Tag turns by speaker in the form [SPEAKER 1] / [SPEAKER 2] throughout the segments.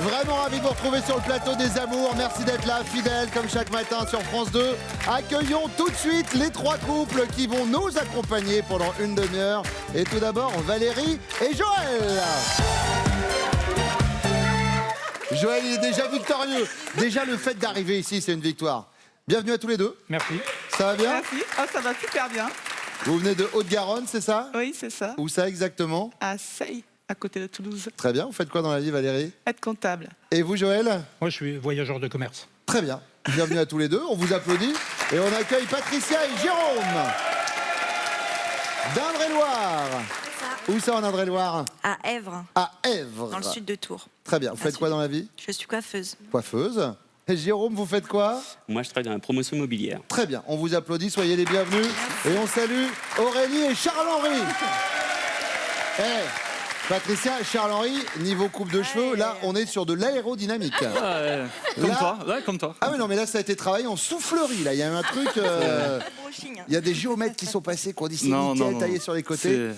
[SPEAKER 1] Vraiment ravi de vous retrouver sur le plateau des Amours. Merci d'être là, fidèles comme chaque matin sur France 2. Accueillons tout de suite les trois couples qui vont nous accompagner pendant une demi-heure. Et tout d'abord, Valérie et Joël. Joël, il est déjà victorieux. Déjà, le fait d'arriver ici, c'est une victoire. Bienvenue à tous les deux.
[SPEAKER 2] Merci.
[SPEAKER 1] Ça va bien?
[SPEAKER 3] Merci. Oh, ça va super bien.
[SPEAKER 1] Vous venez de Haute-Garonne, c'est ça?
[SPEAKER 3] Oui, c'est ça.
[SPEAKER 1] Où ça exactement?
[SPEAKER 3] À Seille, à côté de Toulouse.
[SPEAKER 1] Très bien. Vous faites quoi dans la vie, Valérie?
[SPEAKER 3] Être comptable.
[SPEAKER 1] Et vous, Joël?
[SPEAKER 2] Moi, je suis voyageur de commerce.
[SPEAKER 1] Très bien. Bienvenue à tous les deux. On vous applaudit. Et on accueille Patricia et Jérôme. d'Indre-et-Loire. Où ça en Indre-et-Loire?
[SPEAKER 4] À Èvres.
[SPEAKER 1] À Èvres.
[SPEAKER 4] Dans le sud de Tours.
[SPEAKER 1] Très bien. Vous faites quoi dans la vie?
[SPEAKER 4] Je suis coiffeuse.
[SPEAKER 1] Coiffeuse. Et Jérôme, vous faites quoi?
[SPEAKER 5] Moi, je travaille dans la promotion immobilière.
[SPEAKER 1] Très bien. On vous applaudit. Soyez les bienvenus. Et on salue Aurélie et Charles-Henri. Patricia et Charles-Henri, niveau coupe de cheveux, là, on est sur de l'aérodynamique.
[SPEAKER 5] Comme
[SPEAKER 1] Là-
[SPEAKER 5] toi, ouais, comme toi.
[SPEAKER 1] Ah oui, non, mais là, ça a été travaillé en soufflerie. Là, il y a eu un truc. Il y a des géomètres qui sont passés, qui ont dit c'est nickel, taillé sur les côtés.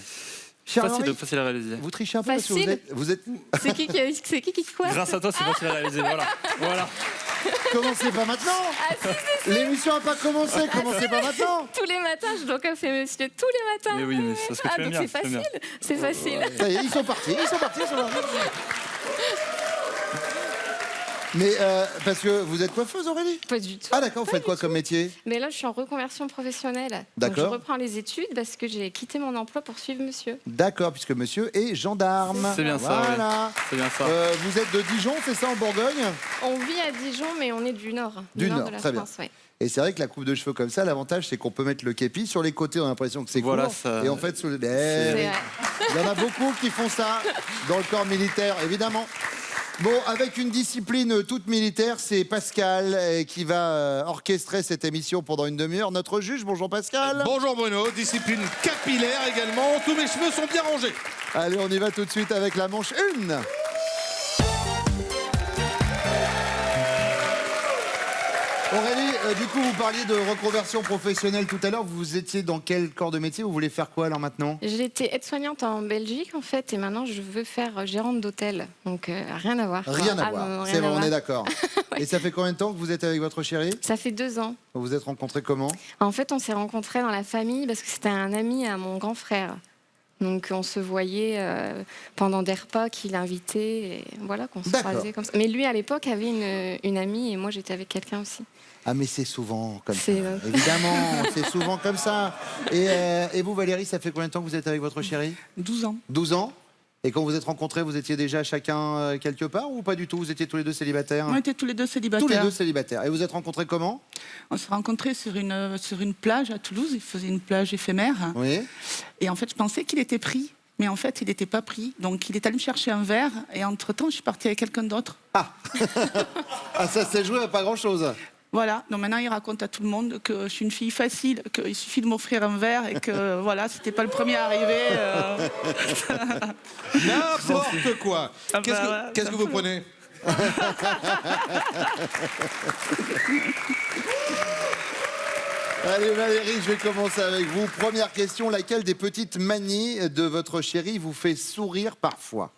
[SPEAKER 1] Charles-Henri,
[SPEAKER 5] Facile à réaliser.
[SPEAKER 1] vous trichez un peu parce que
[SPEAKER 6] Facile.
[SPEAKER 1] vous êtes...
[SPEAKER 6] C'est qui quoi?
[SPEAKER 5] Grâce à toi, c'est facile à réaliser. Voilà.
[SPEAKER 1] Commencez pas maintenant.
[SPEAKER 6] Ah si,
[SPEAKER 1] L'émission n'a pas commencé. Commencez pas maintenant.
[SPEAKER 6] tous les matins, je dois coiffer monsieur, tous les matins.
[SPEAKER 5] Mais oui, mais c'est ce que tu aimes
[SPEAKER 6] donc
[SPEAKER 5] bien,
[SPEAKER 6] c'est
[SPEAKER 5] tu aimes bien.
[SPEAKER 6] facile, c'est facile.
[SPEAKER 1] Ça y est, ils sont partis. Mais parce que vous êtes coiffeuse, Aurélie?
[SPEAKER 6] Pas du tout.
[SPEAKER 1] Ah d'accord, vous faites quoi comme métier?
[SPEAKER 6] Mais là, je suis en reconversion professionnelle. Donc
[SPEAKER 1] D'accord.
[SPEAKER 6] je reprends les études parce que j'ai quitté mon emploi pour suivre monsieur.
[SPEAKER 1] D'accord, puisque monsieur est gendarme.
[SPEAKER 5] C'est bien ça,
[SPEAKER 1] Voilà.
[SPEAKER 5] C'est bien ça.
[SPEAKER 1] Vous êtes de Dijon, c'est ça, en Bourgogne?
[SPEAKER 6] On vit à Dijon, mais on est du nord.
[SPEAKER 1] Du nord,
[SPEAKER 6] de la
[SPEAKER 1] très bien.
[SPEAKER 6] France, ouais.
[SPEAKER 1] Et c'est vrai que la coupe de cheveux comme ça, l'avantage, c'est qu'on peut mettre le képi sur les côtés, on a l'impression que c'est
[SPEAKER 5] Voilà,
[SPEAKER 1] court.
[SPEAKER 5] ça-
[SPEAKER 1] Et en fait, sous le...
[SPEAKER 6] C'est vrai.
[SPEAKER 1] Il y en a beaucoup qui font ça dans le corps militaire, évidemment. Bon, avec une discipline toute militaire, c'est Pascal qui va orchestrer cette émission pendant une demi-heure. Notre juge, bonjour Pascal.
[SPEAKER 7] Bonjour Bruno, discipline capillaire également. Tous mes cheveux sont bien rangés.
[SPEAKER 1] Allez, on y va tout de suite avec la manche 1. Aurélie, du coup, vous parliez de reconversion professionnelle tout à l'heure. Vous étiez dans quel corps de métier? Vous voulez faire quoi alors maintenant?
[SPEAKER 6] J'étais aide-soignante en Belgique en fait, et maintenant je veux faire gérante d'hôtel. Donc rien à voir.
[SPEAKER 1] Rien à
[SPEAKER 6] Ah,
[SPEAKER 1] voir.
[SPEAKER 6] non,
[SPEAKER 1] C'est
[SPEAKER 6] rien
[SPEAKER 1] bon,
[SPEAKER 6] à
[SPEAKER 1] on
[SPEAKER 6] voir.
[SPEAKER 1] est d'accord.
[SPEAKER 6] Ouais.
[SPEAKER 1] Et ça fait combien de temps que vous êtes avec votre chéri?
[SPEAKER 6] Ça fait 2 ans.
[SPEAKER 1] Vous vous êtes rencontrés comment?
[SPEAKER 6] En fait, on s'est rencontrés dans la famille parce que c'était un ami à mon grand frère. Donc on se voyait pendant des repas qu'il invitait, et voilà qu'on se
[SPEAKER 1] D'accord.
[SPEAKER 6] croisait comme ça. Mais lui à l'époque avait une amie et moi j'étais avec quelqu'un aussi.
[SPEAKER 1] Ah mais c'est souvent comme ça.
[SPEAKER 6] C'est-
[SPEAKER 1] Évidemment, c'est souvent comme ça. Et vous Valérie, ça fait combien de temps que vous êtes avec votre chéri?
[SPEAKER 3] 12 ans.
[SPEAKER 1] 12 ans. Et quand vous êtes rencontrés, vous étiez déjà chacun quelque part ou pas du tout? Vous étiez tous les deux célibataires?
[SPEAKER 3] On était tous les deux célibataires.
[SPEAKER 1] Tous les deux célibataires. Et vous êtes rencontrés comment?
[SPEAKER 3] On s'est rencontrés sur une plage à Toulouse. Il faisait une plage éphémère.
[SPEAKER 1] Oui.
[SPEAKER 3] Et en fait, je pensais qu'il était pris. Mais en fait, il n'était pas pris. Donc, il est allé me chercher un verre. Et entre-temps, je suis partie avec quelqu'un d'autre.
[SPEAKER 1] Ah, ça s'est joué à pas grand-chose.
[SPEAKER 3] Voilà. Donc maintenant, il raconte à tout le monde que je suis une fille facile, qu'il suffit de m'offrir un verre et que voilà, c'était pas le premier arrivé.
[SPEAKER 7] N'importe quoi.
[SPEAKER 3] Ah
[SPEAKER 7] Qu'est-ce
[SPEAKER 3] bah
[SPEAKER 7] que,
[SPEAKER 3] ouais,
[SPEAKER 7] qu'est-ce
[SPEAKER 3] ça
[SPEAKER 7] que vous
[SPEAKER 3] peut.
[SPEAKER 7] prenez?
[SPEAKER 1] Allez Valérie, je vais commencer avec vous. Première question, laquelle des petites manies de votre chéri vous fait sourire parfois?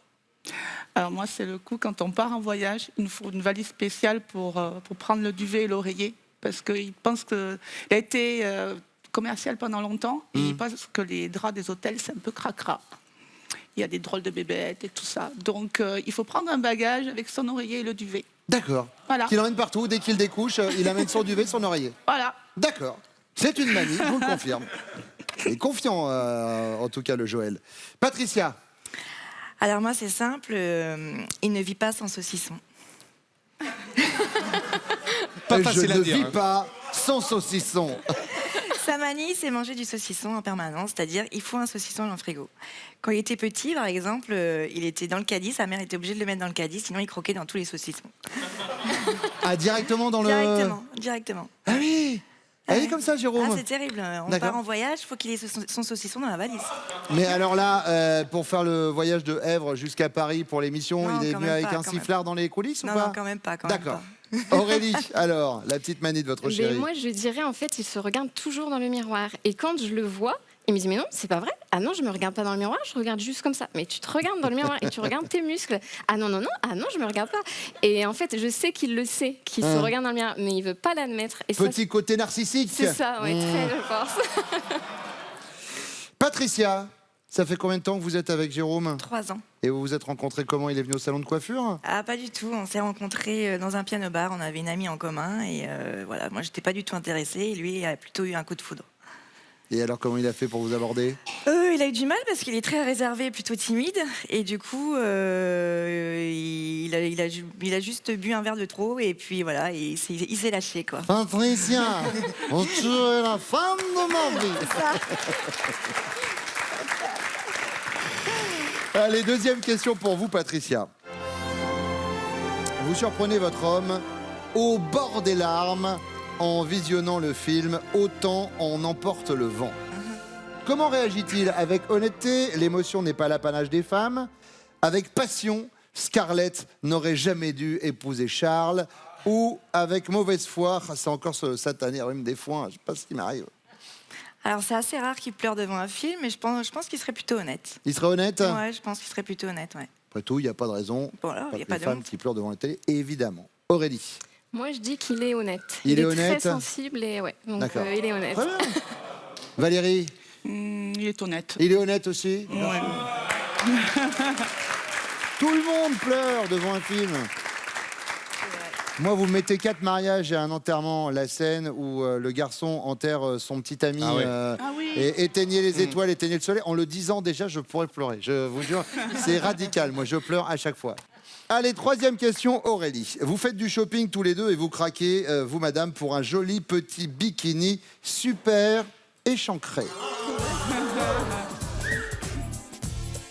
[SPEAKER 3] Alors moi, c'est le coup, quand on part en voyage, il nous faut une valise spéciale pour prendre le duvet et l'oreiller. Parce qu'il pense qu'il a été commercial pendant longtemps et il pense que les draps des hôtels, c'est un peu cracra. Il y a des drôles de bébêtes et tout ça. Donc il faut prendre un bagage avec son oreiller et le duvet.
[SPEAKER 1] D'accord.
[SPEAKER 3] Voilà.
[SPEAKER 1] Qu'il emmène partout, dès qu'il découche, il amène son duvet, son oreiller.
[SPEAKER 3] Voilà.
[SPEAKER 1] D'accord. C'est une manie, je vous le confirme. Il est confiant, en tout cas, le Joël. Patricia.
[SPEAKER 4] Alors moi, c'est simple. Il ne vit pas sans saucisson.
[SPEAKER 7] Pas
[SPEAKER 1] Je
[SPEAKER 7] facile à
[SPEAKER 1] ne
[SPEAKER 7] dire,
[SPEAKER 1] vis
[SPEAKER 7] hein.
[SPEAKER 1] pas sans saucisson.
[SPEAKER 4] Sa manie, c'est manger du saucisson en permanence. C'est-à-dire, il faut un saucisson dans le frigo. Quand il était petit, par exemple, il était dans le caddie. Sa mère était obligée de le mettre dans le caddie, sinon il croquait dans tous les saucissons.
[SPEAKER 1] Ah, directement dans le...
[SPEAKER 4] Directement.
[SPEAKER 1] Ah oui. Elle est comme ça, Jérôme.
[SPEAKER 4] Ah, c'est terrible. On
[SPEAKER 1] D'accord.
[SPEAKER 4] part en voyage, il faut qu'il ait son saucisson dans la valise.
[SPEAKER 1] Mais alors là, pour faire le voyage de Èvres jusqu'à Paris pour l'émission,
[SPEAKER 4] Non,
[SPEAKER 1] il est
[SPEAKER 4] quand
[SPEAKER 1] venu
[SPEAKER 4] même
[SPEAKER 1] avec
[SPEAKER 4] pas,
[SPEAKER 1] un
[SPEAKER 4] quand
[SPEAKER 1] sifflard dans les coulisses ou
[SPEAKER 4] Non,
[SPEAKER 1] pas?
[SPEAKER 4] non, quand même pas. Quand même
[SPEAKER 1] D'accord.
[SPEAKER 4] pas.
[SPEAKER 1] Aurélie, alors, la petite manie de votre
[SPEAKER 6] Mais
[SPEAKER 1] chéri.
[SPEAKER 6] moi je dirais en fait, il se regarde toujours dans le miroir. Et quand je le vois, il me dit mais non, c'est pas vrai. Ah non, je me regarde pas dans le miroir, je regarde juste comme ça. Mais tu te regardes dans le miroir et tu regardes tes muscles. Ah non, non, non, ah non, je me regarde pas. Et en fait, je sais qu'il le sait, qu'il se regarde dans le miroir, mais il veut pas l'admettre. Et ça,
[SPEAKER 1] Petit côté narcissique.
[SPEAKER 6] c'est ça, ouais, très, je pense.
[SPEAKER 1] Patricia, ça fait combien de temps que vous êtes avec Jérôme?
[SPEAKER 4] 3 ans.
[SPEAKER 1] Et vous vous êtes rencontrés comment? Il est venu au salon de coiffure?
[SPEAKER 4] Ah, pas du tout. On s'est rencontrés dans un piano-bar. On avait une amie en commun. Et voilà, moi, j'étais pas du tout intéressée. Et lui a plutôt eu un coup de foudre.
[SPEAKER 1] Et alors, comment il a fait pour vous aborder?
[SPEAKER 4] Il a eu du mal parce qu'il est très réservé, plutôt timide. Et du coup, il a juste bu un verre de trop. Et puis voilà, il s'est lâché, quoi.
[SPEAKER 1] Patricia, tu es la femme de ma vie. Allez, deuxième question pour vous, Patricia. Vous surprenez votre homme au bord des larmes en visionnant le film « Autant en emporte le vent ». Comment réagit-il? Avec honnêteté, l'émotion n'est pas l'apanage des femmes. Avec passion, Scarlett n'aurait jamais dû épouser Charles. Ou avec mauvaise foi, c'est encore ce satané rhume des foins, je ne sais pas ce qui m'arrive.
[SPEAKER 4] Alors, c'est assez rare qu'il pleure devant un film, mais je pense qu'il serait plutôt honnête.
[SPEAKER 1] Il serait honnête?
[SPEAKER 4] Ouais, je pense qu'il serait plutôt honnête, ouais.
[SPEAKER 1] Après tout, il n'y a pas de raison.
[SPEAKER 4] Voilà,
[SPEAKER 1] Pas
[SPEAKER 4] il y a
[SPEAKER 1] que
[SPEAKER 4] pas
[SPEAKER 1] les
[SPEAKER 4] de
[SPEAKER 1] femmes
[SPEAKER 4] honte.
[SPEAKER 1] qui pleurent devant la télé, évidemment. Aurélie.
[SPEAKER 6] Moi, je dis qu'il est honnête.
[SPEAKER 1] Il est
[SPEAKER 6] très
[SPEAKER 1] honnête?
[SPEAKER 6] sensible et ouais, donc
[SPEAKER 1] D'accord.
[SPEAKER 6] il est honnête.
[SPEAKER 1] Très bien. Valérie,
[SPEAKER 3] Il est honnête.
[SPEAKER 1] il est honnête aussi?
[SPEAKER 3] Ouais.
[SPEAKER 1] Tout le monde pleure devant un film. Moi, vous mettez 4 mariages et un enterrement, la scène où le garçon enterre son petit ami
[SPEAKER 7] Ah ouais.
[SPEAKER 3] Ah oui.
[SPEAKER 1] et éteignez les étoiles, éteignez le soleil. En le disant déjà, je pourrais pleurer. Je vous jure, c'est radical. Moi, je pleure à chaque fois. Allez, troisième question, Aurélie. Vous faites du shopping tous les deux et vous craquez, vous, madame, pour un joli petit bikini super échancré.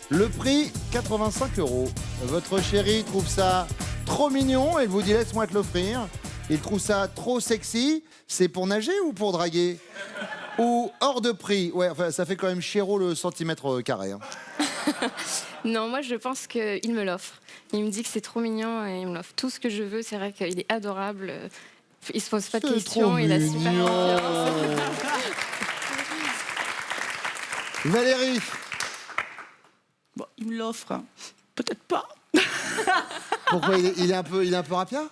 [SPEAKER 1] Le prix, 85 €. Votre chéri trouve ça trop mignon et vous dit laisse-moi te l'offrir. Il trouve ça trop sexy. C'est pour nager ou pour draguer? Ou hors de prix? Ouais, enfin, ça fait quand même chéro le centimètre carré. Hein.
[SPEAKER 6] Non, moi, je pense qu'il me l'offre. Il me dit que c'est trop mignon et il me l'offre. Tout ce que je veux, c'est vrai qu'il est adorable. Il se pose pas de
[SPEAKER 1] C'est
[SPEAKER 6] questions,
[SPEAKER 1] trop
[SPEAKER 6] il a super
[SPEAKER 1] mignon.
[SPEAKER 6] confiance.
[SPEAKER 1] Valérie,
[SPEAKER 3] Bon, il me l'offre. Hein. Peut-être pas.
[SPEAKER 1] pourquoi il est un peu rapia?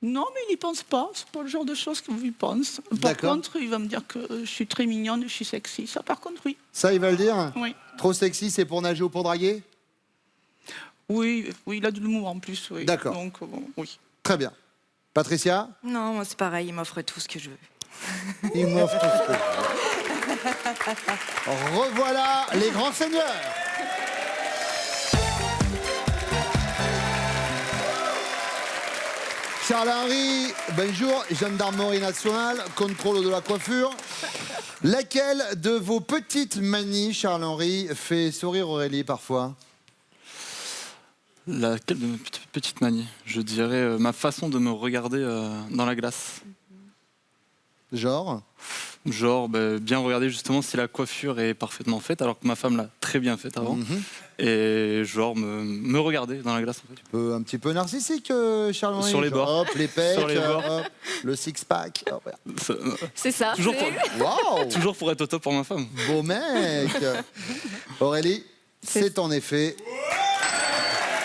[SPEAKER 3] Non, mais il n'y pense pas. C'est pas le genre de choses qu'il pense. Par
[SPEAKER 1] D'accord.
[SPEAKER 3] contre, il va me dire que je suis très mignonne, je suis sexy. Ça, par contre, oui.
[SPEAKER 1] Ça, il va le dire?
[SPEAKER 3] Oui.
[SPEAKER 1] Trop sexy, c'est pour nager ou pour draguer?
[SPEAKER 3] Oui, oui, il a de l'humour en plus. Oui.
[SPEAKER 1] D'accord.
[SPEAKER 3] Donc, oui.
[SPEAKER 1] Très bien. Patricia?
[SPEAKER 4] Non, moi, c'est pareil, il m'offre tout ce que je veux.
[SPEAKER 1] Il m'offre tout ce que je veux. Revoilà les grands seigneurs. Charles-Henri, bonjour, gendarmerie nationale, contrôle de la coiffure. Laquelle de vos petites manies, Charles-Henri, fait sourire Aurélie parfois?
[SPEAKER 5] Laquelle de mes petites manies? Je dirais ma façon de me regarder dans la glace.
[SPEAKER 1] Genre?
[SPEAKER 5] Genre, bien regarder justement si la coiffure est parfaitement faite, alors que ma femme l'a très bien faite avant. Et genre, me regarder dans la glace en fait.
[SPEAKER 1] Un petit peu narcissique, Charles-Henri.
[SPEAKER 5] Sur les
[SPEAKER 1] Genre,
[SPEAKER 5] bords.
[SPEAKER 1] Hop, les pecs,
[SPEAKER 5] Sur les bords.
[SPEAKER 1] hop, le six-pack. Hop, ouais.
[SPEAKER 6] C'est ça.
[SPEAKER 5] Toujours
[SPEAKER 6] c'est-
[SPEAKER 5] pour,
[SPEAKER 1] Waouh,
[SPEAKER 5] toujours pour être au top pour ma femme.
[SPEAKER 1] beau mec. Aurélie, c'est en effet...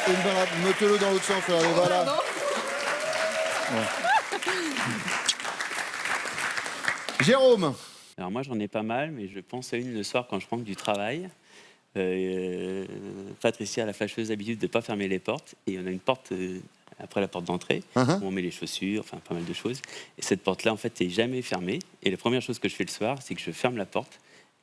[SPEAKER 1] Une balade, mettez-le dans l'autre sens, allez, voilà.
[SPEAKER 6] Pardon.
[SPEAKER 1] Jérôme,
[SPEAKER 5] Alors moi j'en ai pas mal, mais je pense à une le soir quand je rentre du travail. Patricia a la fâcheuse habitude de ne pas fermer les portes. Et on a une porte après la porte d'entrée, où on met les chaussures, enfin pas mal de choses. Et cette porte-là, en fait, n'est jamais fermée. Et la première chose que je fais le soir, c'est que je ferme la porte.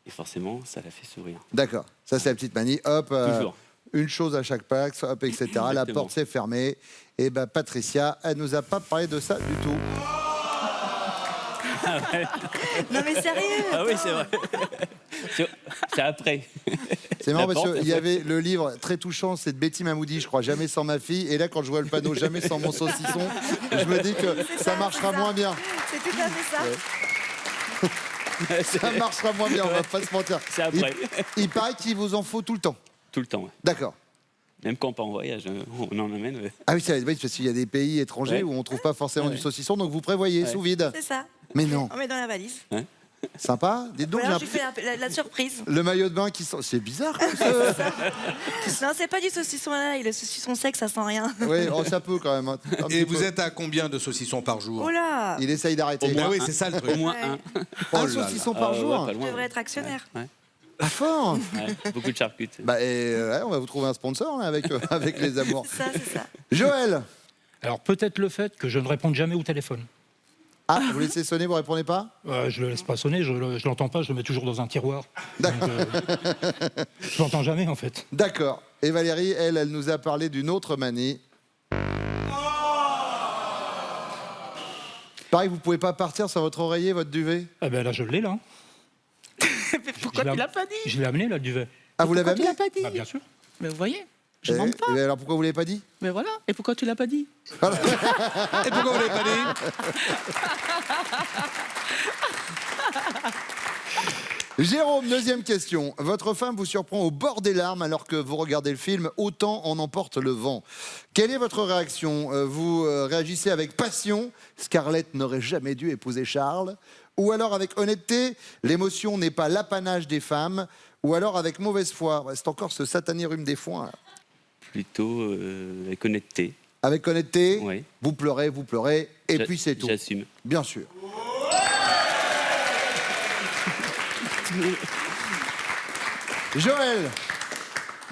[SPEAKER 5] Et forcément, ça la fait sourire.
[SPEAKER 1] d'accord, ça c'est la petite manie, hop,
[SPEAKER 5] Toujours.
[SPEAKER 1] une chose à chaque pack, hop, etc. La
[SPEAKER 5] Exactement.
[SPEAKER 1] porte s'est fermée. Et ben Patricia, elle nous a pas parlé de ça du tout.
[SPEAKER 4] Non, mais sérieux.
[SPEAKER 5] Ah oui, c'est vrai. C'est après.
[SPEAKER 1] C'est marrant
[SPEAKER 5] La
[SPEAKER 1] parce
[SPEAKER 5] porte,
[SPEAKER 1] qu'il y avait le livre très touchant, c'est de Betty Mamoudi, je crois, Jamais sans ma fille. Et là, quand je vois le panneau Jamais sans mon saucisson, je me dis que ça marchera moins bien.
[SPEAKER 4] C'est tout à fait ça.
[SPEAKER 1] Ça marchera moins bien, on va pas se mentir.
[SPEAKER 5] C'est après.
[SPEAKER 1] Il paraît qu'il vous en faut tout le temps.
[SPEAKER 5] Tout le temps, ouais.
[SPEAKER 1] D'accord.
[SPEAKER 5] Même quand on part en voyage, on en amène. Ouais.
[SPEAKER 1] Ah oui, oui, parce qu'il y a des pays étrangers
[SPEAKER 5] Ouais.
[SPEAKER 1] où on trouve pas forcément
[SPEAKER 5] Ouais.
[SPEAKER 1] du saucisson, donc vous prévoyez
[SPEAKER 5] Ouais.
[SPEAKER 1] sous vide.
[SPEAKER 4] C'est ça.
[SPEAKER 1] Mais non.
[SPEAKER 4] On met dans la valise.
[SPEAKER 1] Sympa. Dites donc,
[SPEAKER 4] Ou alors,
[SPEAKER 1] j'ai
[SPEAKER 4] je lui fais la surprise.
[SPEAKER 1] le maillot de bain qui sent... C'est bizarre. Comme ça.
[SPEAKER 4] Non, c'est pas du saucisson là, le saucisson sec, ça sent rien.
[SPEAKER 1] Oui, oh, ça peut quand même. Un petit
[SPEAKER 7] Et
[SPEAKER 1] peu.
[SPEAKER 7] vous êtes à combien de saucissons par jour?
[SPEAKER 4] Oh là,
[SPEAKER 1] Il essaye d'arrêter.
[SPEAKER 7] Ah oui, c'est ça le truc.
[SPEAKER 5] Au moins
[SPEAKER 4] Ouais.
[SPEAKER 5] un.
[SPEAKER 1] Un
[SPEAKER 7] Oh là là.
[SPEAKER 1] saucisson par jour.
[SPEAKER 5] Pas
[SPEAKER 4] je
[SPEAKER 5] loin,
[SPEAKER 4] devrais
[SPEAKER 5] ouais.
[SPEAKER 4] être actionnaire.
[SPEAKER 5] Ouais,
[SPEAKER 1] Pas fort.
[SPEAKER 5] ouais. Beaucoup de charcutes.
[SPEAKER 1] Bah, ouais, on va vous trouver un sponsor là, avec les amours.
[SPEAKER 4] C'est ça, c'est ça.
[SPEAKER 1] Joël.
[SPEAKER 2] Alors peut-être le fait que je ne réponde jamais au téléphone.
[SPEAKER 1] Ah, vous laissez sonner, vous répondez pas?
[SPEAKER 2] Je le laisse pas sonner, je l'entends pas, je le mets toujours dans un tiroir.
[SPEAKER 1] D'accord.
[SPEAKER 2] Je l'entends jamais en fait.
[SPEAKER 1] D'accord. Et Valérie, elle nous a parlé d'une autre manie. Pareil, vous pouvez pas partir sur votre oreiller, votre duvet?
[SPEAKER 2] Ah ben là je l'ai là.
[SPEAKER 3] Mais pourquoi
[SPEAKER 2] Je l'ai-
[SPEAKER 3] tu l'as pas dit?
[SPEAKER 2] Je l'ai amené là le duvet.
[SPEAKER 1] Ah, vous l'avez
[SPEAKER 3] Pourquoi tu
[SPEAKER 1] amené?
[SPEAKER 3] l'as pas dit?
[SPEAKER 2] Bah bien sûr.
[SPEAKER 3] Mais vous voyez, je ne demande pas.
[SPEAKER 1] Et alors pourquoi vous l'avez pas dit?
[SPEAKER 3] Mais voilà. Et pourquoi tu l'as pas dit?
[SPEAKER 7] Et pourquoi vous l'avez pas dit?
[SPEAKER 1] Jérôme, deuxième question. Votre femme vous surprend au bord des larmes alors que vous regardez le film Autant en emporte le vent. Quelle est votre réaction? Vous réagissez avec passion, Scarlett n'aurait jamais dû épouser Charles? Ou alors avec honnêteté, l'émotion n'est pas l'apanage des femmes? Ou alors avec mauvaise foi? Ouais, c'est encore ce satané rhume des foins. Là.
[SPEAKER 5] Plutôt avec honnêteté.
[SPEAKER 1] Avec honnêteté,
[SPEAKER 5] Ouais.
[SPEAKER 1] vous pleurez, et puis c'est tout.
[SPEAKER 5] J'assume.
[SPEAKER 1] Bien sûr. Joël,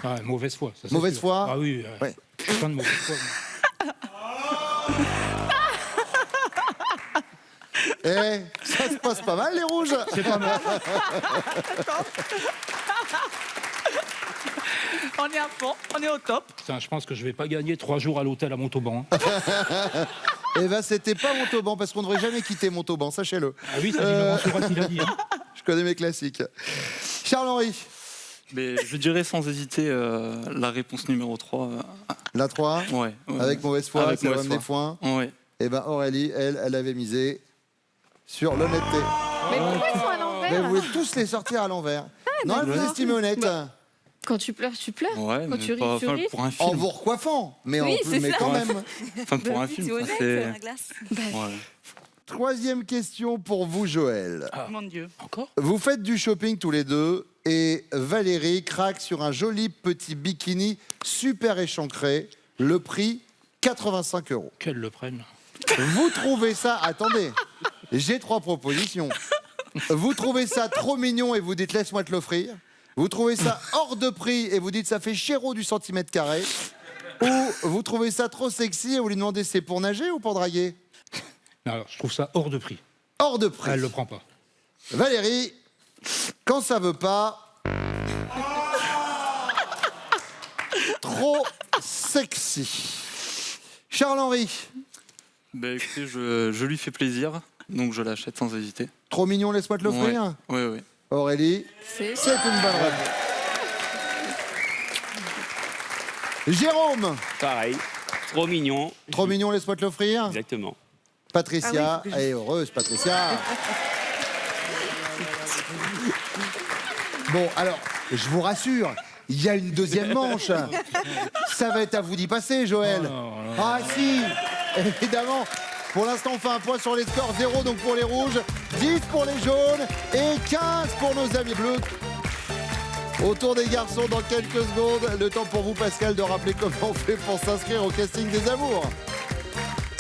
[SPEAKER 2] Ah, mauvaise foi. Ça, c'est
[SPEAKER 1] Mauvaise
[SPEAKER 2] sûr.
[SPEAKER 1] foi?
[SPEAKER 2] Ah oui.
[SPEAKER 1] Ouais.
[SPEAKER 2] Plein de mauvaise foi.
[SPEAKER 1] ça se passe pas mal les rouges.
[SPEAKER 2] C'est pas mal.
[SPEAKER 3] On est à fond, on est au top.
[SPEAKER 2] Putain, je pense que je vais pas gagner 3 jours à l'hôtel à Montauban.
[SPEAKER 1] Eh ben c'était pas Montauban parce qu'on ne devrait jamais quitter Montauban, sachez-le.
[SPEAKER 2] Ah oui, ça dit Laurent Sourat qui l'a dit. Hein.
[SPEAKER 1] Je connais mes classiques. Charles-Henri,
[SPEAKER 8] Mais je dirais sans hésiter la réponse numéro 3.
[SPEAKER 1] la 3,
[SPEAKER 8] Ouais, ouais.
[SPEAKER 1] avec mauvaise foi,
[SPEAKER 8] Avec
[SPEAKER 1] c'est
[SPEAKER 8] mauvaise
[SPEAKER 1] l'homme des
[SPEAKER 8] foi.
[SPEAKER 1] foins.
[SPEAKER 8] Ouais.
[SPEAKER 1] Eh ben Aurélie, elle avait misé sur l'honnêteté.
[SPEAKER 6] Mais pourquoi ils sont à
[SPEAKER 1] Mais
[SPEAKER 6] l'envers?
[SPEAKER 1] vous voulez tous les sortir à l'envers. Non, elle vous
[SPEAKER 6] d'accord.
[SPEAKER 1] estime honnête.
[SPEAKER 6] Quand tu pleures, tu pleures.
[SPEAKER 8] Ouais,
[SPEAKER 6] Quand
[SPEAKER 8] mais
[SPEAKER 6] tu ris,
[SPEAKER 8] pas,
[SPEAKER 6] tu
[SPEAKER 8] enfin,
[SPEAKER 6] ris.
[SPEAKER 8] pour un
[SPEAKER 1] En
[SPEAKER 8] film.
[SPEAKER 1] vous recoiffant, mais,
[SPEAKER 6] Oui, c'est
[SPEAKER 1] mais
[SPEAKER 6] ça.
[SPEAKER 1] quand
[SPEAKER 8] Ouais.
[SPEAKER 1] même.
[SPEAKER 8] Enfin, pour un
[SPEAKER 4] C'est
[SPEAKER 8] film,
[SPEAKER 4] honnête,
[SPEAKER 8] c'est.
[SPEAKER 4] la glace.
[SPEAKER 8] Ouais.
[SPEAKER 1] Troisième question pour vous, Joël.
[SPEAKER 3] Mon Dieu.
[SPEAKER 2] Encore?
[SPEAKER 1] Vous faites du shopping tous les deux et Valérie craque sur un joli petit bikini super échancré. Le prix, 85 €.
[SPEAKER 2] Qu'elle le prenne.
[SPEAKER 1] Vous trouvez ça... Attendez, j'ai 3 propositions. Vous trouvez ça trop mignon et vous dites laisse-moi te l'offrir. Vous trouvez ça hors de prix et vous dites ça fait chéro du centimètre carré. Ou vous trouvez ça trop sexy et vous lui demandez c'est pour nager ou pour draguer?
[SPEAKER 2] Non, alors, je trouve ça hors de prix.
[SPEAKER 1] Hors de prix.
[SPEAKER 2] Elle le prend pas.
[SPEAKER 1] Valérie, quand ça veut pas... Trop sexy. Charles-Henri,
[SPEAKER 8] Bah, écoutez, je lui fais plaisir, donc je l'achète sans hésiter.
[SPEAKER 1] trop mignon, laisse-moi te l'offrir.
[SPEAKER 8] Ouais, ouais.
[SPEAKER 1] Aurélie,
[SPEAKER 6] C'est
[SPEAKER 1] c'est une bonne réponse. Jérôme,
[SPEAKER 5] Pareil. Trop mignon.
[SPEAKER 1] trop mignon, laisse-moi te l'offrir.
[SPEAKER 5] Exactement.
[SPEAKER 1] Patricia,
[SPEAKER 4] Ah oui, faut que je-
[SPEAKER 1] elle est heureuse, Patricia. Bon, alors, je vous rassure, il y a une deuxième manche. Ça va être à vous d'y passer, Joël. Ah si, évidemment. Pour l'instant, on fait un point sur les scores. 0 donc pour les rouges, 10 pour les jaunes et 15 pour nos amis bleus. Autour des garçons dans quelques secondes. Le temps pour vous, Pascal, de rappeler comment on fait pour s'inscrire au casting des amours.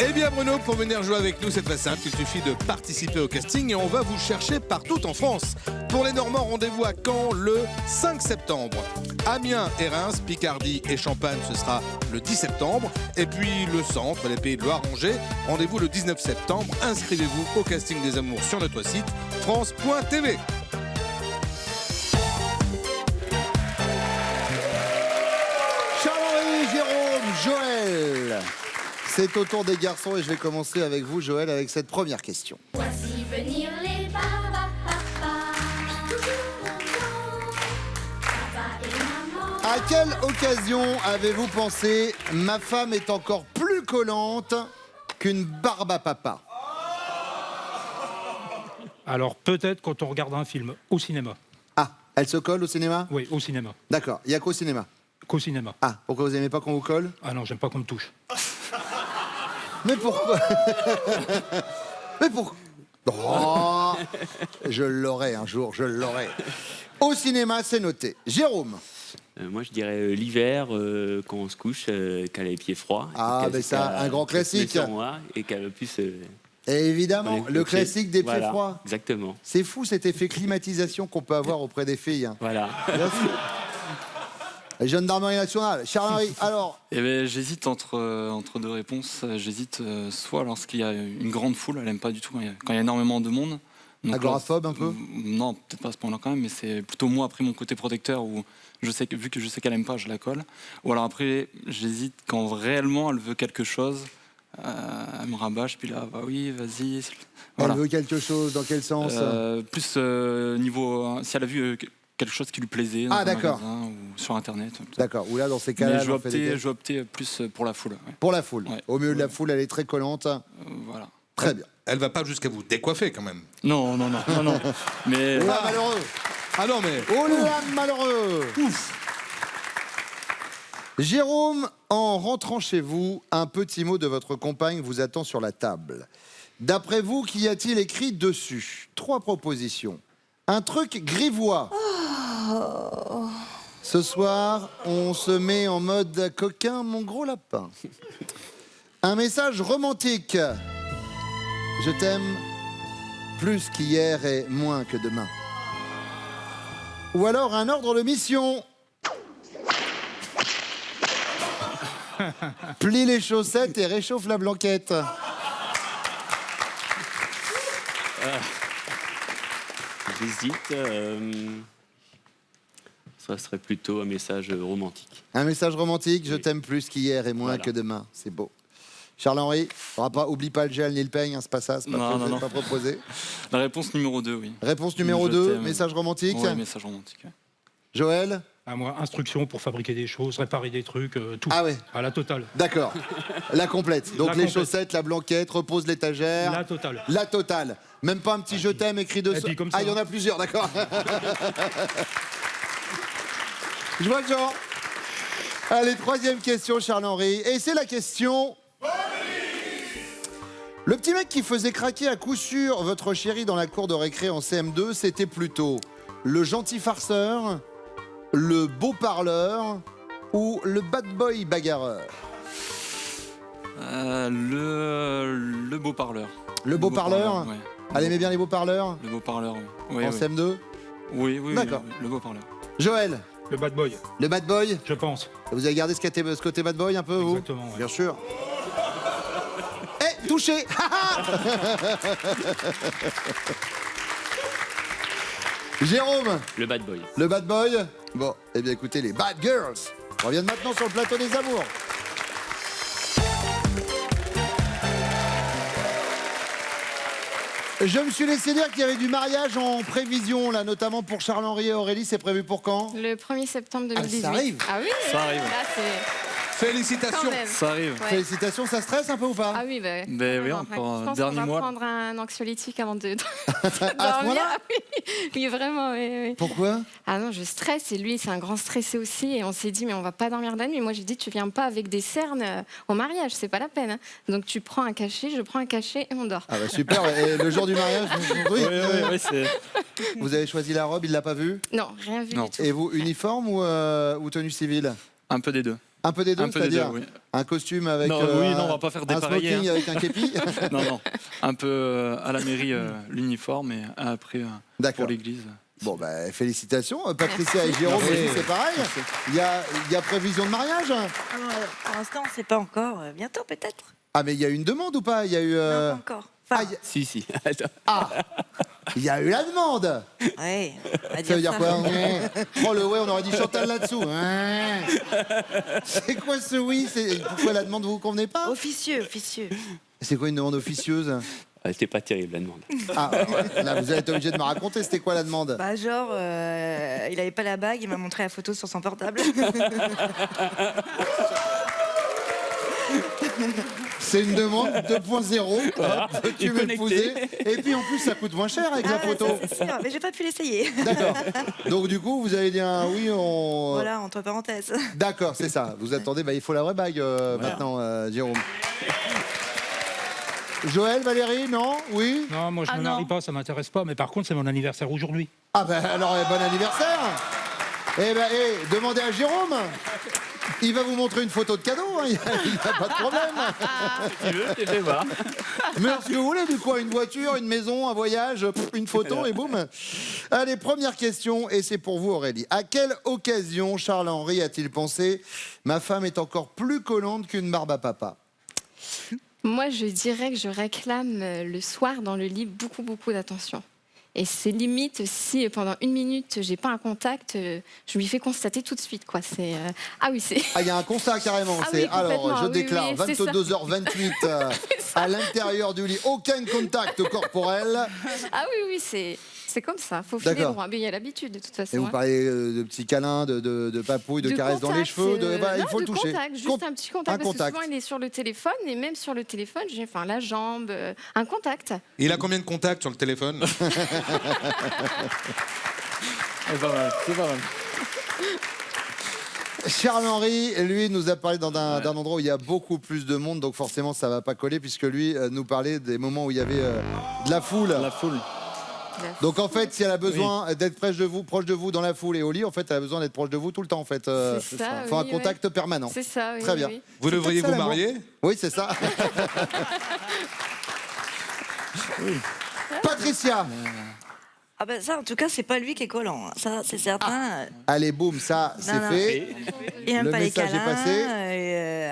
[SPEAKER 7] Eh bien Bruno, pour venir jouer avec nous, c'est très simple. Il suffit de participer au casting et on va vous chercher partout en France. Pour les Normands, rendez-vous à Caen le 5 septembre. Amiens et Reims, Picardie et Champagne, ce sera le 10 septembre. Et puis le centre, les Pays de Loire, Angers, rendez-vous le 19 septembre. Inscrivez-vous au casting des amours sur notre site france.tv.
[SPEAKER 1] Charles-Henri, Jérôme, Joël. C'est au tour des garçons et je vais commencer avec vous, Joël, avec cette première question.
[SPEAKER 9] Voici venir les babas, papa. Papa et maman.
[SPEAKER 1] À quelle occasion avez-vous pensé « Ma femme est encore plus collante qu'une barbe à papa »
[SPEAKER 2] Alors peut-être quand on regarde un film au cinéma.
[SPEAKER 1] Ah, elle se colle au cinéma?
[SPEAKER 2] Oui, au cinéma.
[SPEAKER 1] D'accord, il n'y a qu'au cinéma.
[SPEAKER 2] Qu'au cinéma.
[SPEAKER 1] Ah, pourquoi vous aimez pas qu'on vous colle?
[SPEAKER 2] Ah non, j'aime pas qu'on me touche.
[SPEAKER 1] Mais pourquoi? Mais pourquoi? Oh, je l'aurai un jour, je l'aurai. Au cinéma, c'est noté. Jérôme.
[SPEAKER 5] Moi, je dirais l'hiver, quand on se couche, qu'elle a les pieds froids.
[SPEAKER 1] Ah, mais ça, un grand classique.
[SPEAKER 5] Sur moi et qu'elle puisse.
[SPEAKER 1] Et évidemment, le classique des pieds froids.
[SPEAKER 5] Exactement.
[SPEAKER 1] C'est fou cet effet climatisation qu'on peut avoir auprès des filles. Hein.
[SPEAKER 5] Voilà.
[SPEAKER 1] Bien sûr. Gendarmerie nationale. Charles-Henri, alors.
[SPEAKER 8] Eh ben, j'hésite entre deux réponses. J'hésite soit lorsqu'il y a une grande foule, elle aime pas du tout quand il y a énormément de monde. Donc,
[SPEAKER 1] agoraphobe un peu.
[SPEAKER 8] Non, peut-être pas à ce point-là quand même, mais c'est plutôt moi après mon côté protecteur où vu que je sais qu'elle aime pas, je la colle. Ou alors après, j'hésite quand réellement elle veut quelque chose. Elle me rabâche, puis là, bah oui, vas-y. Voilà.
[SPEAKER 1] Elle veut quelque chose, dans quel sens?
[SPEAKER 8] Plus niveau. Si elle a vu quelque chose qui lui plaisait dans un magasin ou sur internet.
[SPEAKER 1] D'accord, ou là dans ces cas-là.
[SPEAKER 8] Je vais opter plus pour la foule. Ouais.
[SPEAKER 1] Pour la foule.
[SPEAKER 8] Ouais.
[SPEAKER 1] Au milieu de la foule, elle est très collante.
[SPEAKER 8] Voilà.
[SPEAKER 1] Très bien.
[SPEAKER 7] Elle va pas jusqu'à vous décoiffer quand même.
[SPEAKER 8] Non. Mais.
[SPEAKER 1] Oh là, malheureux.
[SPEAKER 7] Ah non, mais.
[SPEAKER 1] Oh là, malheureux.
[SPEAKER 7] Ouf.
[SPEAKER 1] Jérôme, en rentrant chez vous, un petit mot de votre compagne vous attend sur la table. D'après vous, qu'y a-t-il écrit dessus? 3 propositions. Un truc grivois.
[SPEAKER 4] Oh.
[SPEAKER 1] Ce soir, on se met en mode coquin, mon gros lapin. Un message romantique. Je t'aime plus qu'hier et moins que demain. Ou alors un ordre de mission. Plie les chaussettes et réchauffe la blanquette.
[SPEAKER 5] J'hésite. Ça serait plutôt un message romantique.
[SPEAKER 1] Un message romantique, je t'aime plus qu'hier et moins que demain. C'est beau. Charles-Henri, oublie pas le gel ni le peigne, hein, c'est pas ça, c'est pas, pas proposé.
[SPEAKER 8] La réponse numéro 2, oui.
[SPEAKER 1] Réponse numéro 2, message romantique.
[SPEAKER 8] Oui, message romantique. Ouais.
[SPEAKER 1] Joël?
[SPEAKER 2] À moi, instruction pour fabriquer des choses, réparer des trucs, tout.
[SPEAKER 1] Ah ouais.
[SPEAKER 2] À la totale.
[SPEAKER 1] D'accord. La complète. Donc
[SPEAKER 2] la
[SPEAKER 1] les
[SPEAKER 2] complète.
[SPEAKER 1] chaussettes, la blanquette, repose l'étagère.
[SPEAKER 2] La totale.
[SPEAKER 1] La totale. Même pas un petit je t'aime écrit dessus.
[SPEAKER 2] puis comme ça,
[SPEAKER 1] Ah, il y en a plusieurs, d'accord. Je vois le genre. Allez, 3e question, Charles-Henri. Et c'est la question... Le petit mec qui faisait craquer à coup sûr votre chérie dans la cour de récré en CM2, c'était plutôt le gentil farceur, le beau parleur ou le bad boy bagarreur?
[SPEAKER 8] Le beau parleur.
[SPEAKER 1] Le beau parleur,
[SPEAKER 8] ouais.
[SPEAKER 1] Elle aimait bien les beaux parleurs?
[SPEAKER 8] Le beau parleur, oui.
[SPEAKER 1] En CM2?
[SPEAKER 8] Oui,
[SPEAKER 1] D'accord.
[SPEAKER 8] Le beau parleur.
[SPEAKER 1] Joël?
[SPEAKER 2] Le bad boy,
[SPEAKER 1] Le bad boy?
[SPEAKER 2] je pense.
[SPEAKER 1] Vous avez gardé ce côté bad boy un peu, vous?
[SPEAKER 2] Exactement, ouais.
[SPEAKER 1] Bien sûr. Eh, touché. Jérôme?
[SPEAKER 5] Le bad boy.
[SPEAKER 1] Le bad boy? Bon, eh bien écoutez, les bad girls reviennent maintenant sur le plateau des amours. Je me suis laissé dire qu'il y avait du mariage en prévision, là, notamment pour Charles-Henri et Aurélie. C'est prévu pour quand?
[SPEAKER 6] Le 1er septembre 2018.
[SPEAKER 1] ça arrive.
[SPEAKER 6] Ah oui,
[SPEAKER 8] Ça arrive.
[SPEAKER 6] Là, c'est
[SPEAKER 7] Félicitations.
[SPEAKER 6] quand même.
[SPEAKER 8] Ça arrive.
[SPEAKER 6] Ouais.
[SPEAKER 1] Félicitations, ça stresse un peu ou pas?
[SPEAKER 6] Ah oui, bah,
[SPEAKER 8] Ben oui,
[SPEAKER 6] vraiment,
[SPEAKER 8] encore
[SPEAKER 6] je
[SPEAKER 8] un
[SPEAKER 6] pense
[SPEAKER 8] dernier
[SPEAKER 6] qu'on va
[SPEAKER 8] mois.
[SPEAKER 6] prendre un anxiolytique avant de
[SPEAKER 1] À ce
[SPEAKER 6] dormir.
[SPEAKER 1] moment-là?
[SPEAKER 6] Ah oui, vraiment, oui.
[SPEAKER 1] Pourquoi?
[SPEAKER 6] Ah non, je stresse et lui, c'est un grand stressé aussi. Et on s'est dit, mais on va pas dormir la nuit. Moi, j'ai dit, tu viens pas avec des cernes au mariage, c'est pas la peine. Hein. Donc tu prends un cachet, je prends un cachet et on dort.
[SPEAKER 1] Ah bah super, et le jour du mariage,
[SPEAKER 8] Oui, c'est.
[SPEAKER 1] vous avez choisi la robe, il l'a pas vue?
[SPEAKER 6] Non, rien vu
[SPEAKER 8] Non.
[SPEAKER 6] du tout.
[SPEAKER 1] Et vous, uniforme ou tenue civile?
[SPEAKER 8] Un peu des deux.
[SPEAKER 1] Un peu des deux,
[SPEAKER 8] Un peu des
[SPEAKER 1] c'est-à-dire
[SPEAKER 8] deux, oui.
[SPEAKER 1] un costume avec
[SPEAKER 8] Non, oui, non, on va pas faire
[SPEAKER 1] un
[SPEAKER 8] dépareiller,
[SPEAKER 1] smoking
[SPEAKER 8] hein.
[SPEAKER 1] avec un képi.
[SPEAKER 8] Non. Un peu à la mairie, l'uniforme, et après
[SPEAKER 1] D'accord.
[SPEAKER 8] pour l'église.
[SPEAKER 1] Bon, bah, félicitations. Patricia et Jérôme, aussi, c'est pareil. Il y a prévision de mariage?
[SPEAKER 4] Pour l'instant, on ne sait pas encore. Bientôt, peut-être.
[SPEAKER 1] Ah, mais il y a eu une demande ou pas? Il y a eu.
[SPEAKER 4] Non, pas encore. Enfin,
[SPEAKER 5] Si.
[SPEAKER 1] Il y a eu la demande.
[SPEAKER 4] ouais, on va
[SPEAKER 1] Ça veut dire
[SPEAKER 4] ça.
[SPEAKER 1] quoi? Oh, le ouais, on aurait dit Chantal là-dessous. C'est quoi ce oui? Pourquoi la demande vous convenait pas?
[SPEAKER 4] Officieux.
[SPEAKER 1] C'est quoi une demande officieuse?
[SPEAKER 5] C'était pas terrible la demande.
[SPEAKER 1] Ah, ouais. Là, vous allez être obligé de me raconter, c'était quoi la demande?
[SPEAKER 4] Bah genre, il avait pas la bague, il m'a montré la photo sur son portable.
[SPEAKER 1] C'est une demande 2.0.
[SPEAKER 5] Voilà.
[SPEAKER 1] Tu veux l'épouser. Et puis en plus, ça coûte moins cher avec la photo.
[SPEAKER 4] Ça, c'est sûr, mais j'ai pas pu l'essayer.
[SPEAKER 1] D'accord. Donc du coup, vous avez dit un oui, on...
[SPEAKER 4] Voilà, entre parenthèses.
[SPEAKER 1] D'accord, c'est ça. Vous attendez, bah, il faut la vraie bague maintenant, Jérôme. Joël, Valérie, non? Oui?
[SPEAKER 2] Non, moi je
[SPEAKER 3] Ah
[SPEAKER 2] ne me
[SPEAKER 3] non.
[SPEAKER 2] marie pas, ça m'intéresse pas. Mais par contre, c'est mon anniversaire aujourd'hui.
[SPEAKER 1] Ah ben alors, bon anniversaire. Eh ben, demandez à Jérôme. Il va vous montrer une photo de cadeau, hein. Il n'y a pas de problème.
[SPEAKER 5] Si tu veux, je te fais voir.
[SPEAKER 1] Mais ce que vous voulez, du quoi? Une voiture, une maison, un voyage, une photo et boum. Allez, première question, et c'est pour vous Aurélie. À quelle occasion Charles-Henri a-t-il pensé « Ma femme est encore plus collante qu'une barbe à papa »
[SPEAKER 6] Moi, je dirais que je réclame le soir dans le lit beaucoup d'attention. Et c'est limite si pendant 1 minute j'ai pas un contact, je lui fais constater tout de suite quoi. C'est ah oui c'est.
[SPEAKER 1] Ah, il y a un constat carrément.
[SPEAKER 6] Ah
[SPEAKER 1] C'est
[SPEAKER 6] oui,
[SPEAKER 1] alors, je
[SPEAKER 6] complètement, oui,
[SPEAKER 1] déclare,
[SPEAKER 6] oui, c'est ça.
[SPEAKER 1] 22h28 à l'intérieur du lit, aucun contact corporel.
[SPEAKER 6] Ah oui c'est comme ça. Faut filer
[SPEAKER 1] D'accord.
[SPEAKER 6] droit. Mais il y a l'habitude de toute façon.
[SPEAKER 1] Et vous
[SPEAKER 6] hein.
[SPEAKER 1] parlez de petits câlins, de papouilles, de caresses dans les
[SPEAKER 6] contact,
[SPEAKER 1] cheveux.
[SPEAKER 6] non,
[SPEAKER 1] Il faut le
[SPEAKER 6] de
[SPEAKER 1] toucher.
[SPEAKER 6] Contact, juste un petit contact.
[SPEAKER 1] un
[SPEAKER 6] Parce
[SPEAKER 1] contact.
[SPEAKER 6] que souvent il est sur le téléphone et même sur le téléphone, j'ai la jambe, un contact.
[SPEAKER 7] Il a combien de contacts sur le téléphone?
[SPEAKER 8] C'est pas mal, c'est pas mal.
[SPEAKER 1] Charles-Henri, lui, nous a parlé d'un endroit où il y a beaucoup plus de monde, donc forcément ça va pas coller, puisque lui nous parlait des moments où il y avait de la foule.
[SPEAKER 8] La foule.
[SPEAKER 1] Donc en fait, si elle a besoin d'être proche de vous dans la foule et au lit, en fait, elle a besoin d'être proche de vous tout le temps, en fait.
[SPEAKER 6] C'est ça,
[SPEAKER 1] faut un
[SPEAKER 6] oui,
[SPEAKER 1] contact permanent.
[SPEAKER 6] C'est ça, oui.
[SPEAKER 1] Très
[SPEAKER 6] oui,
[SPEAKER 1] bien.
[SPEAKER 6] oui.
[SPEAKER 7] Vous devriez
[SPEAKER 1] peut-être
[SPEAKER 7] vous
[SPEAKER 1] ça, l'amour.
[SPEAKER 7] marier?
[SPEAKER 1] Oui, c'est ça. Patricia,
[SPEAKER 4] Ah ben ça, en tout cas, c'est pas lui qui est collant. hein. Ça, c'est certain.
[SPEAKER 1] allez, boum, ça, c'est
[SPEAKER 4] non.
[SPEAKER 1] fait.
[SPEAKER 4] Il aime
[SPEAKER 1] Le
[SPEAKER 4] pas les
[SPEAKER 1] message est
[SPEAKER 4] câlins.
[SPEAKER 1] passé.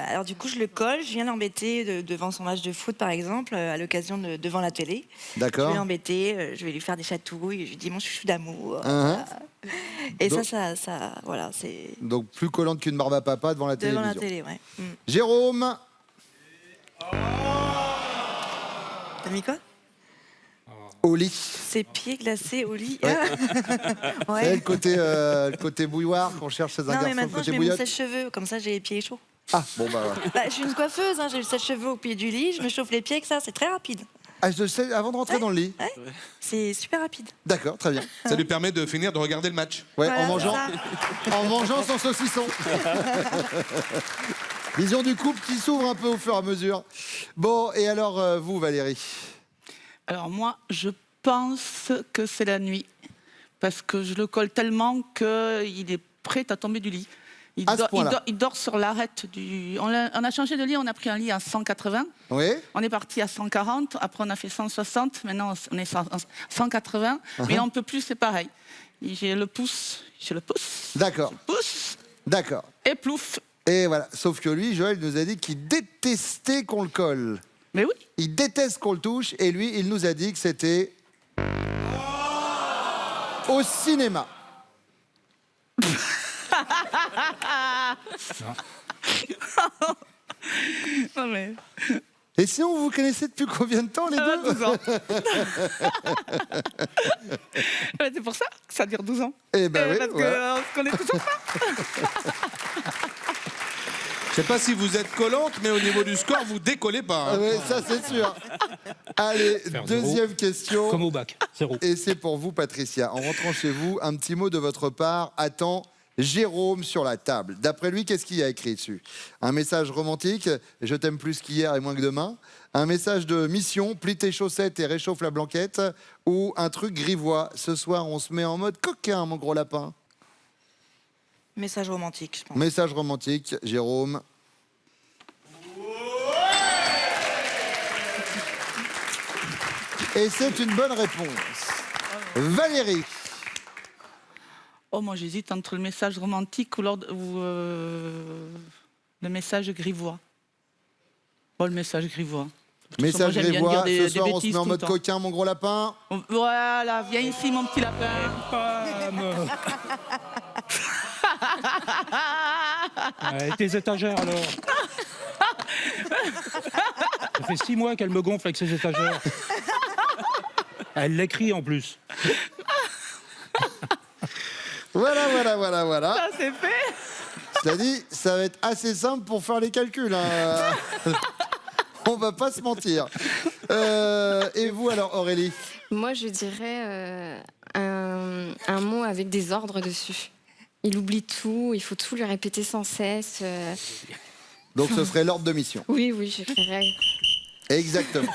[SPEAKER 4] Alors du coup, je le colle. Je viens l'embêter devant son match de foot, par exemple, à l'occasion devant la télé. Je
[SPEAKER 1] D'accord.
[SPEAKER 4] vais l'embêter. Je vais lui faire des chatouilles. Je lui dis mon chouchou d'amour.
[SPEAKER 1] Hein.
[SPEAKER 4] Et
[SPEAKER 1] Donc-
[SPEAKER 4] ça, voilà, c'est
[SPEAKER 1] Donc plus collante qu'une barbe à papa devant la
[SPEAKER 4] devant
[SPEAKER 1] télévision.
[SPEAKER 4] la télé, ouais.
[SPEAKER 1] Jérôme,
[SPEAKER 4] T'as mis quoi?
[SPEAKER 1] au lit.
[SPEAKER 4] Ses pieds glacés au lit.
[SPEAKER 1] Ouais.
[SPEAKER 4] Ouais.
[SPEAKER 1] C'est le côté bouilloire qu'on cherche chez un
[SPEAKER 4] Non, mais
[SPEAKER 1] garçon, le
[SPEAKER 4] maintenant, je
[SPEAKER 1] côté
[SPEAKER 4] mets mon
[SPEAKER 1] bouillotte.
[SPEAKER 4] sèche-cheveux. Comme ça, j'ai les pieds chauds.
[SPEAKER 1] Ah, bon, bah, ouais.
[SPEAKER 4] Bah, je suis une coiffeuse. J'ai le sèche-cheveux au pied du lit. Je me chauffe les pieds avec ça. C'est très rapide.
[SPEAKER 1] Ah, je sais, avant de rentrer dans le lit.
[SPEAKER 4] Ouais. C'est super rapide.
[SPEAKER 1] D'accord, très bien.
[SPEAKER 7] Ça lui permet de finir de regarder le match.
[SPEAKER 1] Ouais,
[SPEAKER 4] Voilà,
[SPEAKER 1] en mangeant son saucisson. Vision du couple qui s'ouvre un peu au fur et à mesure. Bon, et alors, vous, Valérie?
[SPEAKER 3] Alors moi, je pense que c'est la nuit. Parce que je le colle tellement qu'il est prêt à tomber du lit.
[SPEAKER 1] À ce point-là.
[SPEAKER 3] Il dort sur l'arête du... On a changé de lit, on a pris un lit à 180.
[SPEAKER 1] Oui.
[SPEAKER 3] On est parti à 140, après on a fait 160, maintenant on est à 180. Mais on ne peut plus, c'est pareil. J'ai le pouce,
[SPEAKER 1] D'accord,
[SPEAKER 3] pouce,
[SPEAKER 1] d'accord.
[SPEAKER 3] et plouf.
[SPEAKER 1] Et voilà, sauf que lui, Joël nous a dit qu'il détestait qu'on le colle.
[SPEAKER 3] Mais oui,
[SPEAKER 1] Il déteste qu'on le touche, et lui, il nous a dit que c'était au cinéma.
[SPEAKER 3] non mais...
[SPEAKER 1] Et sinon, vous vous connaissez depuis combien de temps, les deux
[SPEAKER 3] 12 ans. Ouais, c'est pour ça que ça dure 12 ans.
[SPEAKER 1] Eh ben oui,
[SPEAKER 3] Parce
[SPEAKER 1] voilà.
[SPEAKER 3] qu'on se connaît toujours pas.
[SPEAKER 7] Je sais pas si vous êtes collante, mais au niveau du score, vous décollez pas.
[SPEAKER 1] Ah
[SPEAKER 7] hein.
[SPEAKER 1] ouais, ça, c'est sûr. Allez,
[SPEAKER 2] Faire
[SPEAKER 1] deuxième question.
[SPEAKER 2] Comme au bac, 0.
[SPEAKER 1] Et c'est pour vous, Patricia. En rentrant chez vous, un petit mot de votre part attend Jérôme sur la table. D'après lui, qu'est-ce qu'il y a écrit dessus? Un message romantique, je t'aime plus qu'hier et moins que demain. Un message de mission, plie tes chaussettes et réchauffe la blanquette. Ou un truc grivois, ce soir on se met en mode coquin, mon gros lapin.
[SPEAKER 4] Message romantique, je pense.
[SPEAKER 1] Message romantique, Jérôme. Et c'est une bonne réponse. Valérie.
[SPEAKER 3] Oh, moi j'hésite entre le message romantique ou le message grivois. Oh, le message grivois. De toute façon,
[SPEAKER 1] Message
[SPEAKER 3] moi, j'aime bien
[SPEAKER 1] grivois,
[SPEAKER 3] dire
[SPEAKER 1] ce soir on se
[SPEAKER 3] bêtises
[SPEAKER 1] met en
[SPEAKER 3] tout le
[SPEAKER 1] mode
[SPEAKER 3] temps.
[SPEAKER 1] coquin, mon gros lapin.
[SPEAKER 3] Voilà, viens ici mon petit lapin.
[SPEAKER 2] Tes étagères alors. Ça fait 6 mois qu'elle me gonfle avec ses étagères. Elle l'écrit en plus.
[SPEAKER 1] Voilà.
[SPEAKER 3] Ça c'est fait.
[SPEAKER 1] Cela dit, ça va être assez simple pour faire les calculs. Hein. On va pas se mentir. Et vous alors, Aurélie?
[SPEAKER 6] Moi, je dirais un mot avec des ordres dessus. Il oublie tout, il faut tout lui répéter sans cesse.
[SPEAKER 1] Donc ce serait l'ordre de mission.
[SPEAKER 6] Oui, j'écrirais
[SPEAKER 1] Exactement.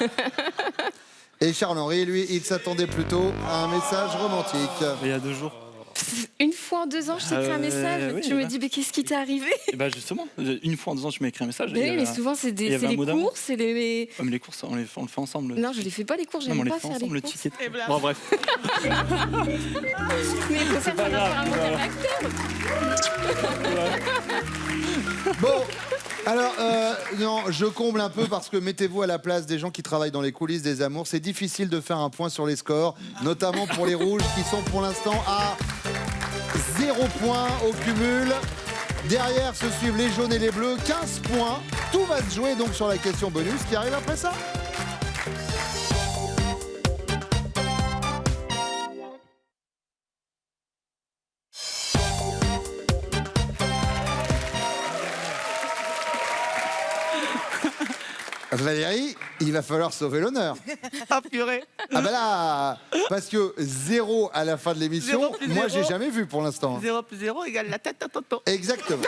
[SPEAKER 1] Et Charles-Henri, lui, il s'attendait plutôt à un message romantique.
[SPEAKER 8] Il y a 2 jours.
[SPEAKER 6] Une fois en 2 ans, je t'ai écrit un message.
[SPEAKER 8] oui,
[SPEAKER 6] tu me dis, mais qu'est-ce qui t'est arrivé?
[SPEAKER 8] Et bah justement, une fois en 2 ans, tu m'as écrit un message.
[SPEAKER 6] Oui, mais souvent, c'est
[SPEAKER 8] il y avait
[SPEAKER 6] les
[SPEAKER 8] un mot d'amour.
[SPEAKER 6] courses, c'est les.
[SPEAKER 8] Ouais, mais les courses, on le fait ensemble.
[SPEAKER 6] Non, je les fais pas les courses,
[SPEAKER 8] Non, mais
[SPEAKER 6] j'aime
[SPEAKER 8] on les
[SPEAKER 6] pas
[SPEAKER 8] fait
[SPEAKER 6] faire
[SPEAKER 8] ensemble,
[SPEAKER 6] les
[SPEAKER 8] le
[SPEAKER 6] courses.
[SPEAKER 8] ticket.
[SPEAKER 3] Et
[SPEAKER 8] Bon, bref.
[SPEAKER 6] Mais il faut faire ça par un bon caractère.
[SPEAKER 1] Bon, alors, non, je comble un peu parce que mettez-vous à la place des gens qui travaillent dans les coulisses des amours. C'est difficile de faire un point sur les scores, notamment pour les rouges qui sont pour l'instant à 0 points au cumul. Derrière se suivent les jaunes et les bleus, 15 points. Tout va se jouer donc sur la question bonus qui arrive après ça. Valérie, il va falloir sauver l'honneur.
[SPEAKER 3] Ah purée.
[SPEAKER 1] Ah bah là, parce que 0 à la fin de l'émission,
[SPEAKER 3] 0 plus
[SPEAKER 1] moi
[SPEAKER 3] 0.
[SPEAKER 1] j'ai jamais vu pour l'instant.
[SPEAKER 3] 0 plus 0 égale la tête à Toto.
[SPEAKER 1] Exactement.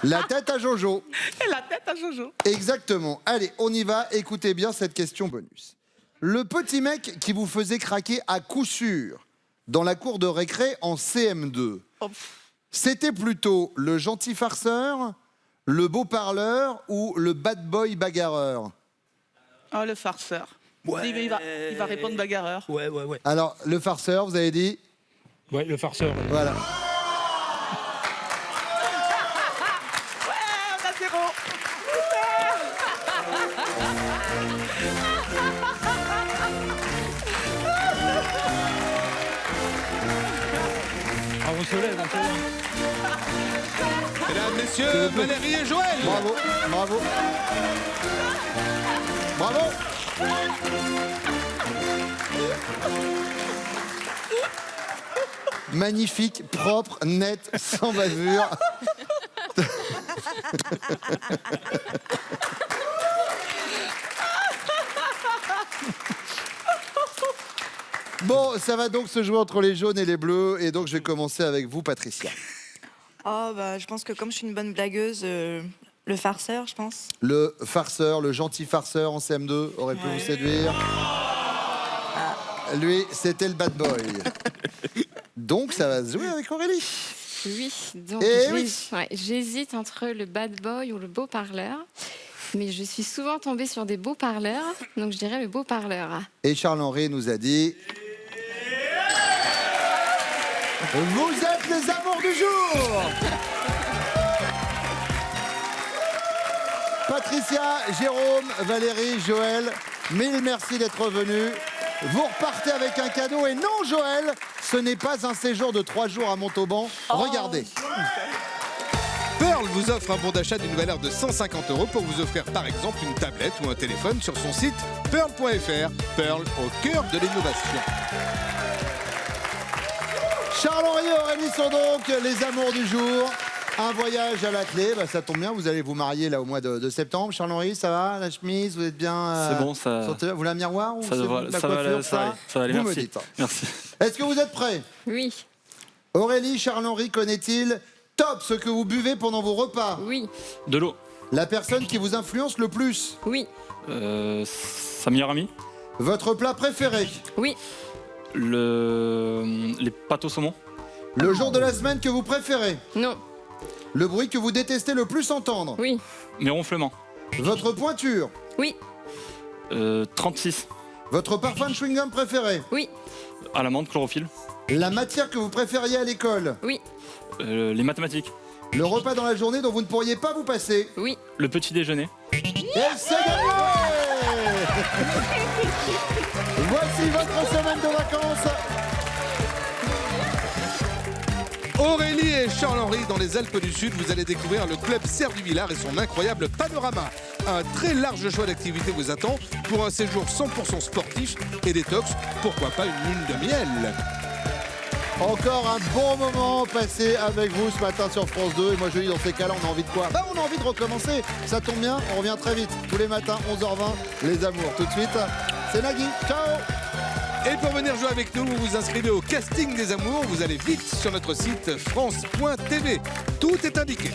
[SPEAKER 1] La tête à Jojo.
[SPEAKER 3] Et la tête à Jojo.
[SPEAKER 1] Exactement. Allez, on y va. Écoutez bien cette question bonus. Le petit mec qui vous faisait craquer à coup sûr dans la cour de récré en CM2,
[SPEAKER 3] Oh,
[SPEAKER 1] c'était plutôt le gentil farceur, le beau parleur ou le bad boy bagarreur?
[SPEAKER 3] oh, le farceur. Oui, mais il va répondre bagarreur.
[SPEAKER 2] Ouais.
[SPEAKER 1] Alors, le farceur, vous avez dit?
[SPEAKER 2] Ouais, le farceur.
[SPEAKER 1] Voilà.
[SPEAKER 3] On a 0.
[SPEAKER 2] Ah, on se lève, on se lève.
[SPEAKER 7] Mesdames, messieurs, Valérie et Joël.
[SPEAKER 1] Bravo, bravo. Bravo. Magnifique, propre, net, sans bavure. Bon, ça va donc se jouer entre les jaunes et les bleus. Et donc, je vais commencer avec vous, Patricia.
[SPEAKER 4] Oh, bah, je pense que comme je suis une bonne blagueuse, le farceur, je pense.
[SPEAKER 1] Le farceur, le gentil farceur en CM2 aurait pu vous séduire. Lui, c'était le bad boy. Donc, ça va se jouer avec Aurélie.
[SPEAKER 6] Oui, donc
[SPEAKER 1] Eh oui.
[SPEAKER 6] j'hésite entre le bad boy ou le beau parleur. Mais je suis souvent tombée sur des beaux parleurs, donc je dirais le beau parleur.
[SPEAKER 1] Et Charles-Henri nous a dit... Vous êtes les amours du jour. Patricia, Jérôme, Valérie, Joël, mille merci d'être venus. Vous repartez avec un cadeau. Et non, Joël, ce n'est pas un séjour de 3 jours à Montauban. Regardez.
[SPEAKER 7] Pearl vous offre un bon d'achat d'une valeur de 150 € pour vous offrir par exemple une tablette ou un téléphone sur son site pearl.fr. Pearl au cœur de l'innovation.
[SPEAKER 1] Charles-Henri et Aurélie sont donc les amours du jour. Un voyage à la clé, bah, ça tombe bien, vous allez vous marier là au mois de septembre. Charles-Henri, ça va? La chemise, vous êtes bien
[SPEAKER 8] C'est bon, ça.
[SPEAKER 1] Vous voulez un miroir ou
[SPEAKER 8] Ça
[SPEAKER 1] c'est
[SPEAKER 8] devrait-
[SPEAKER 1] bon, la
[SPEAKER 8] ça va
[SPEAKER 1] coiffure,
[SPEAKER 8] aller, ça va aller,
[SPEAKER 1] Vous me
[SPEAKER 8] merci.
[SPEAKER 1] dites.
[SPEAKER 8] Merci.
[SPEAKER 1] Est-ce que vous êtes prêts?
[SPEAKER 6] Oui,
[SPEAKER 1] Aurélie, Charles-Henri connaît-il top ce que vous buvez pendant vos repas?
[SPEAKER 6] oui,
[SPEAKER 8] De l'eau.
[SPEAKER 1] La personne qui vous influence le plus?
[SPEAKER 6] oui,
[SPEAKER 8] Sa meilleure amie.
[SPEAKER 1] Votre plat préféré?
[SPEAKER 6] oui,
[SPEAKER 8] Les pâtes au saumon.
[SPEAKER 1] Le jour de la semaine que vous préférez?
[SPEAKER 6] non,
[SPEAKER 1] Le bruit que vous détestez le plus entendre?
[SPEAKER 6] oui,
[SPEAKER 8] Mes ronflements.
[SPEAKER 1] Votre pointure?
[SPEAKER 6] oui,
[SPEAKER 8] 36.
[SPEAKER 1] Votre parfum de chewing-gum préféré?
[SPEAKER 6] oui,
[SPEAKER 8] À l'amande, chlorophylle.
[SPEAKER 1] La matière que vous préfériez à l'école?
[SPEAKER 6] oui,
[SPEAKER 8] Les mathématiques.
[SPEAKER 1] Le repas dans la journée dont vous ne pourriez pas vous passer?
[SPEAKER 6] oui.
[SPEAKER 8] Le petit déjeuner.
[SPEAKER 1] Et c'est gagné. Voici votre semaine de vacances.
[SPEAKER 7] Aurélie et Charles-Henri dans les Alpes du Sud, vous allez découvrir le club Serre du Villard et son incroyable panorama. Un très large choix d'activités vous attend pour un séjour 100% sportif et détox. Pourquoi pas une lune de miel?
[SPEAKER 1] Encore un bon moment passé avec vous ce matin sur France 2. Et moi je dis dans ces cas-là, on a envie de quoi? Bah on a envie de recommencer. Ça tombe bien, on revient très vite. Tous les matins, 11h20, les amours. Tout de suite, c'est Nagui. Ciao.
[SPEAKER 7] Et pour venir jouer avec nous, vous vous inscrivez au casting des amours. Vous allez vite sur notre site France.tv. Tout est indiqué.